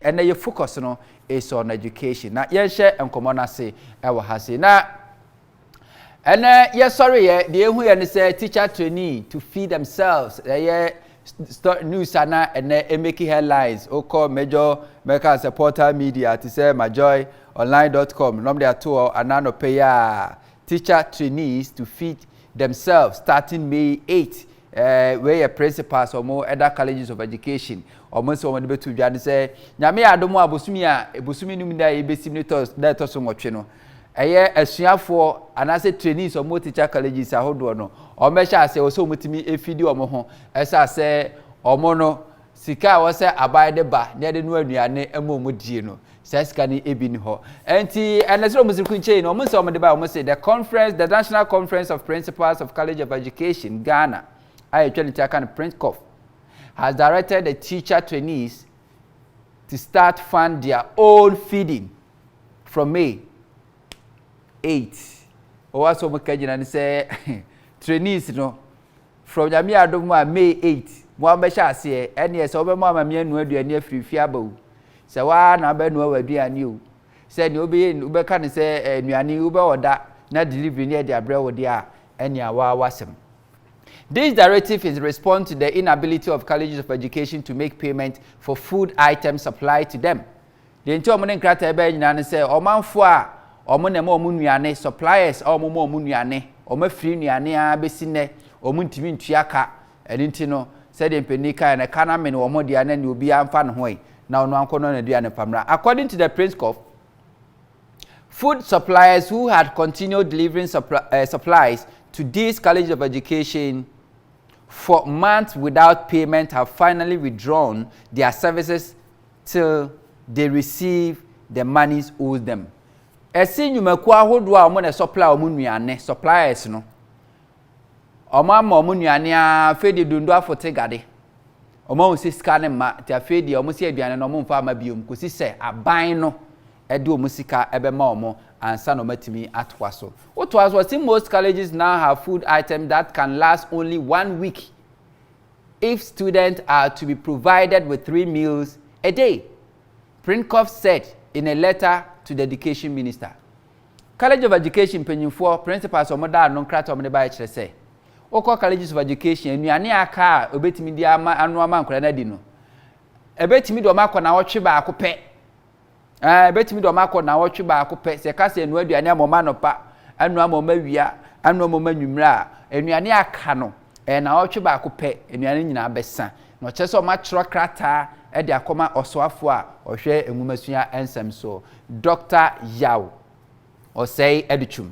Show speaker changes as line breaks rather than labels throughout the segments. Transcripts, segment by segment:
and your focus no is on education. Now, yes, share and come on, I say, I will have say now. And yes, sorry, the who say teacher trainee to feed themselves. News and making headlines. Call major make supporter media to say majoyonline.com. Normally at 2 and pay teacher trainees to feed themselves starting May 8. Where principals or more other colleges of education almost one debate to Jan say Nyame adomo abosumia ebosumi numida ebesimnitors that so much no asuafo anase trainees or more teacher colleges ahodo no o mesha say so mutimi efidi omo ho esa say omo no sika wo say abide ba ne de no anuane amomu die no sika ni ebi ni ho enti enasero musiku nche no omo say omo de ba omo say the National Conference of Principals of College of Education Ghana Prince has directed the teacher trainees to start fund their own feeding from May 8. Also, we say trainees, from Jamia Doma May 8. One measure say, and yes, over Mamma Mien will be a near free fiabo. So, one I bet no will be a new. Said you'll be in Uber can say, and you are new Uber or that, not delivering near their bread or their and your wasm. This directive is in response to the inability of colleges of education to make payment for food items supplied to them. The entire morning crata ebe say omanfo a omo na mo nuane suppliers omo mo nuane omo free nuane a besine omo ntimi ntuaka enti no said the penika na kana me no omo dia na obi amfa no ho na ono ankono na dia ne pamra. According to the Prince Cof, food suppliers who had continued delivering supplies to these colleges of education for months without payment have finally withdrawn their services till they receive the monies owed them. Esi nyumeku ahodo a omo na supply omo nuane suppliers no. Omo ama omo nuane a fedi dondo afotegade. Omo nsi sika ne ma ti afedi omo si aduane no omo mfa ma biom kosi se aban no ede omo sika ebe ma omo ansa no matimi atwaso. What was in most colleges now have food items that can last only 1 week if students are to be provided with 3 meals a day. Prinkov said in a letter to the education minister. College of Education penyimfo principals omoda no krata omde ba kire say okọ colleges of education enuane aka obetimi di ama anu ama nkora na di no ebetimi do makọ na wotwe ba akopẹ betimi do makọ na wotwe ba akopẹ se ka se enu aduane amoma no pa anu amoma wia anu amoma nwumra enuane aka no na wotwe ba akopẹ enuane nyina besa no chese o ma chro krata e de akoma osoafo a ohwe enwumasua ensem so Dr. Yao Osei Educhum.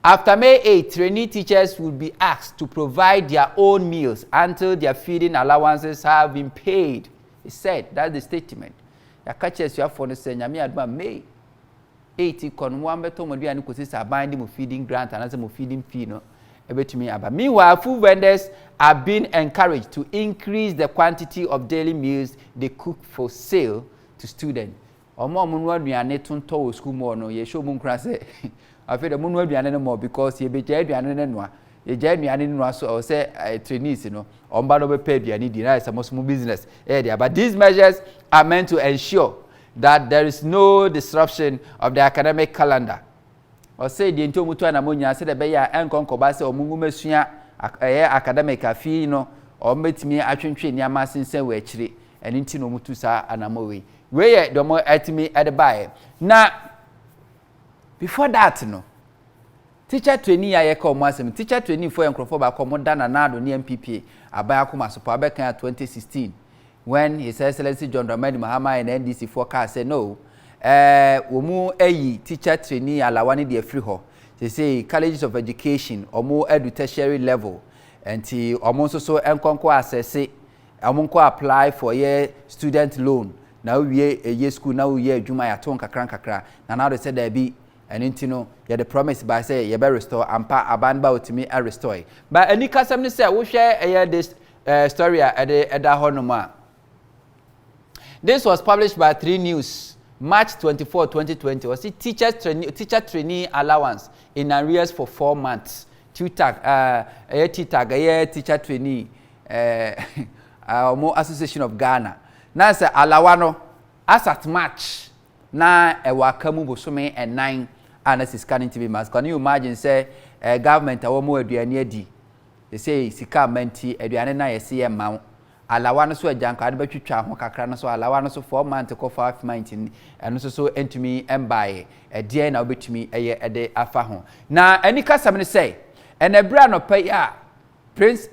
After May 8, trainee teachers will be asked to provide their own meals until their feeding allowances have been paid. He said, that's the statement. Ya catches you have for the same May 80 conwambeto modia nukusisa binding of feeding grant and as a feeding fee no. Meanwhile, food vendors are being encouraged to increase the quantity of daily meals they cook for sale to students. Omo munwa duane tonto school mo no ye show mun kra say afi de munwa duane no more because ye beja duane no noa ye ja duane no so say trainees no omba no be pay duane di na some small business there. But these measures are meant to ensure that there is no disruption of the academic calendar. Or say the into mutu na monya say de be ya enkonko ba say omungu masua academic afi no o metimi atwentwe ni amasensen we akire eni nti no mutu sa anamowe where the more at me at the buy. Now, before that, no teacher trainee I call myself teacher trainee for Encrofoba Commodana Nado near MPP Abayakuma Supabeka 2016 when His Excellency John Dramani Mahama and NDC forecast said no, Umu teacher trainee alawani de free ho. They say colleges of education or more tertiary level and almost so enconco assess it, apply for a student loan. Now we a year school now we juma ya ton kakra na now they said there be and intino ya the promise by say you better restore ampa abanba utimi a restore but any custom ni say we share this story at the honoma. This was published by Trainees March 24 2020 was it teacher trainee allowance in arrears for 4 months teacher trainee more Association of Ghana. Now say alawano as at March na ewakamu bosome enan ana scanning TV mask. Can you imagine say government awomo aduane adi they say sika menti aduane na yesi ye ma alawa no so ajanka ade betwitwa ho kakra no so alawa no so 4 months ko 5 months eno so entumi embaye ede na obetumi eye ede afa ho na ani kasam ne say enebra no pay a prince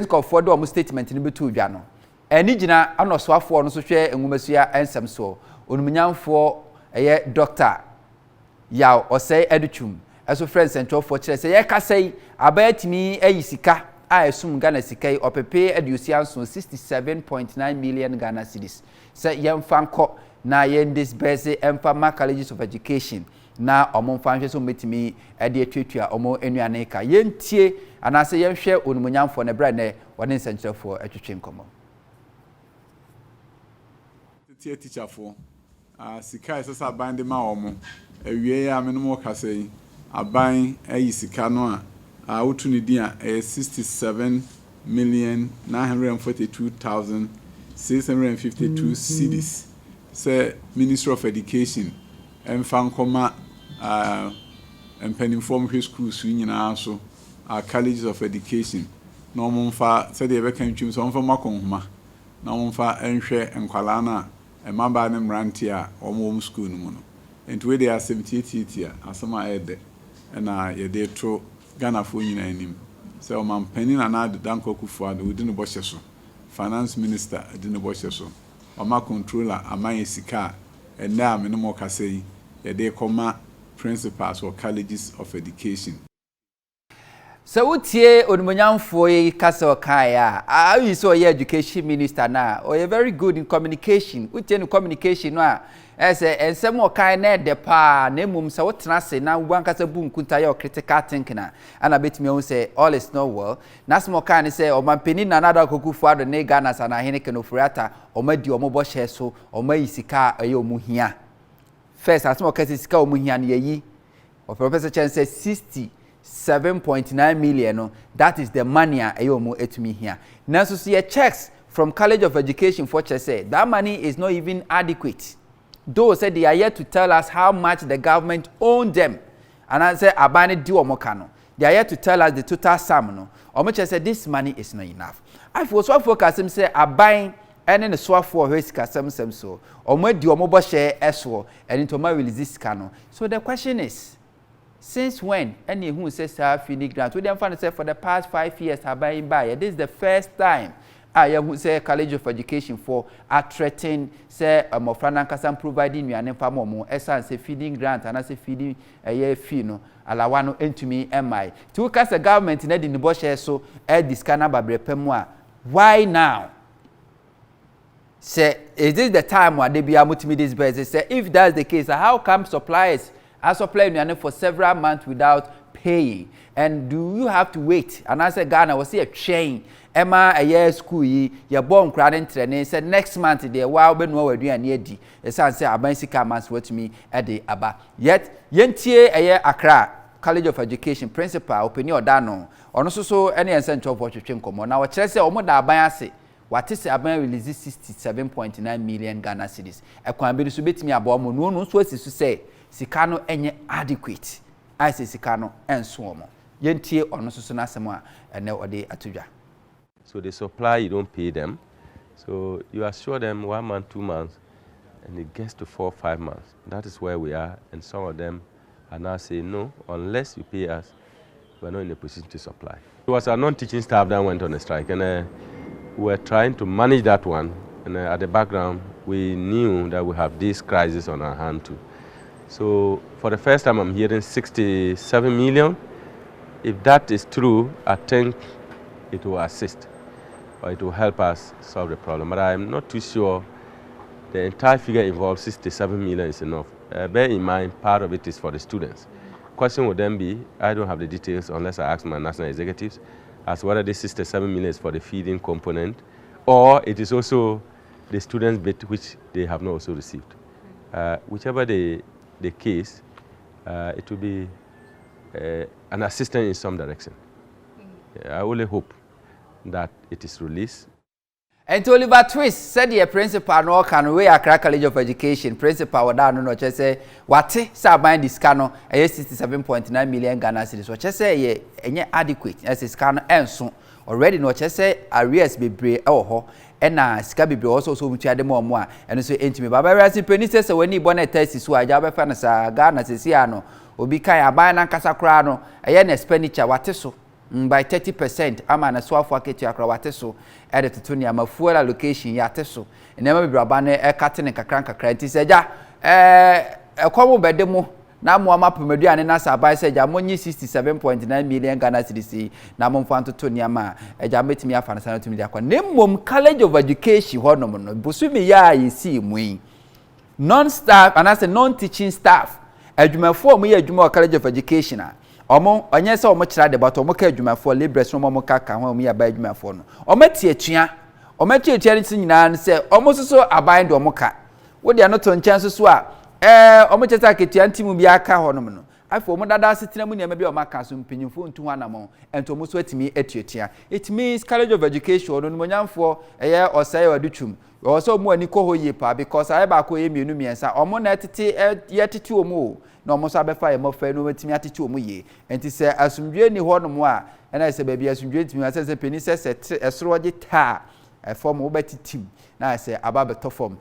Kofor do statement ni betu dwa no ani gina anosoafo no so hwe enwumasua ensem so onumunyamfo eye doctor yaw osei educhum eso friends central for kire say ye kasai abayatimi ayisika a esum Ghana sikai opepe adusianso 67.9 million Ghana cedis say yemfanko na yendisbese emfama colleges of education na omomfanhwe so metimi ade atwatwa omo enuane ka yentie anase yenhwe onumunyamfo ne bra ne wone central for atwatwe nkomo
teacher for sika isesa abande ma omo ewie ya menum kasai aban ayi sika no a wotu ne din a 67,942,652 cedis say Ministry of Education emfa nkoma empanimfo high schools nyina so colleges of education no momfa say de be kan twim so momfa makonhoma na momfa enhwe enkwala na emaba ne mranti a omom school no mu no enti we dey 78 asama ede na ye dey to Ghana for nyina anim say o man panin na Danko Kufuor we di no bohye so finance minister di no bohye so o ma controller aman sika na me no mo kasai ye dey koma principals or colleges of education.
So utie onumunyamfo yi kasa okaya ayi so ye education minister na o ye very good in communication utie no communication no a ese ensem okai na de pa na mum se wotena se na wankasa bu nkunta ye critical thinking na ana betimi o say all is not well na some okai ne say o mampeni na nada kokufu ado ne Ghana sana hene kenofurata o madi o mobo hye so o mayisika aye o muhia first as mo kasi sika o muhia ne yi o professor Chen say 67.9 million no, that is the money ayomu etumi here. Now so see checks from College of Education for say that money is not even adequate. Those said they are yet to tell us how much the government owned them. And I say abani di omokano. They are yet to tell us the total sum no. Omoche said this money is not enough. I was so focused him say abine and in the swap for risk some so. Omo di omobo share eswo and into my release cano. So the question is, since when any who says feeding grant, we don't find say for the past 5 years have been by. This is the first time I who say College of Education for threatening say Mofrana Kasam providing you an informal essence feeding grant and I say feeding a year fee no alawano into me MI. To cast the government in the bush so this kind of pemwa. Why now? Say is this the time when they be able to meet this base? Say if that's the case, how come suppliers are supplying for several months without paying? And do you have to wait? And I said, Ghana was a chain. Emma a year school ye born crying training said next month they wow ben no do an yedi. The son said Abansika mans what me at the Aba. Yet yentie a year Accra College of Education principal opinion dano. Or also so any essential for Chinkomo. Now Chelsea Omoda Abayase. What is Aban releases 67.9 million Ghana cedis. A quambi to beat me about no so to say Sikano enye adequate. I say Sikano and Swomo. Yentie or no susuna semua and no day atuja.
So they supply, you don't pay them. So you assure them 1 month, 2 months, and it gets to 4 or 5 months. That is where we are, and some of them are now saying no, unless you pay us, we're not in a position to supply. It was our non-teaching staff that went on a strike, and we were trying to manage that one. And at the background, we knew that we have this crisis on our hand too. So for the first time, I'm hearing 67 million. If that is true, I think it will assist or it will help us solve the problem. But I'm not too sure the entire figure involved 67 million is enough. Bear in mind, part of it is for the students. Question would then be, I don't have the details unless I ask my national executives, as whether this 67 million is for the feeding component or it is also the students' bit which they have not also received. Whichever the case, it will be an assistance in some direction. I only hope that it is released.
And to Oliver Twist said the principal no can we Accra College of Education principal wada no che say wate say ban this cano 67.9 million Ghana cedis so che say ye enye adequate as is cano enso already no che say arrears bebre e wo ho e na sika bebre also so mutua de mo a eno so entimi baba rasi peni say wani bona test so aja be fa na sa Ghana sesia no obi kan aban na nkasa kra no eye na expenditure wate so by 30% ama na so afọ aketu akra wate so edit to niam fuel allocation ya te so enema bibraba na e kate ne kakra nti seja ekomo bedemu na mo amapomaduane na sabai seja monyi 67.9 million Ghana cedis na mo mfanto to niam a eja metimi afa na sana to mi akwa nemmom College of Education honom no bosumi ya yesi muyi non staff and as a non teaching staff adwumafo mo ya adwuma College of Education a omo onye se omo kira de but omo ka adwumafo liberals no omo ka ho omo ya ba adwumafo no omo tietua ni nyina ne se omo soso aban de omo ka wo de anoto nchen soso a omo cheta ketua ntimu bi aka ho no no afo omo dada asetena mu niam bi omo aka so mpenyimfo ntu anamo ento omo so atimi atuatua it means College of Education no nyamfo eye osai wadutwum also omo ani ko hoye pa because aye ba ko ye mienu miensa omo na tete yetete omo na omo so abefa ye mofa no watimi atete omo ye enti se asumdwe ni ho no mo a na se ba bi asumdwe ntimi ase se peni se esoro ge ta form wo betitim na se aba beto form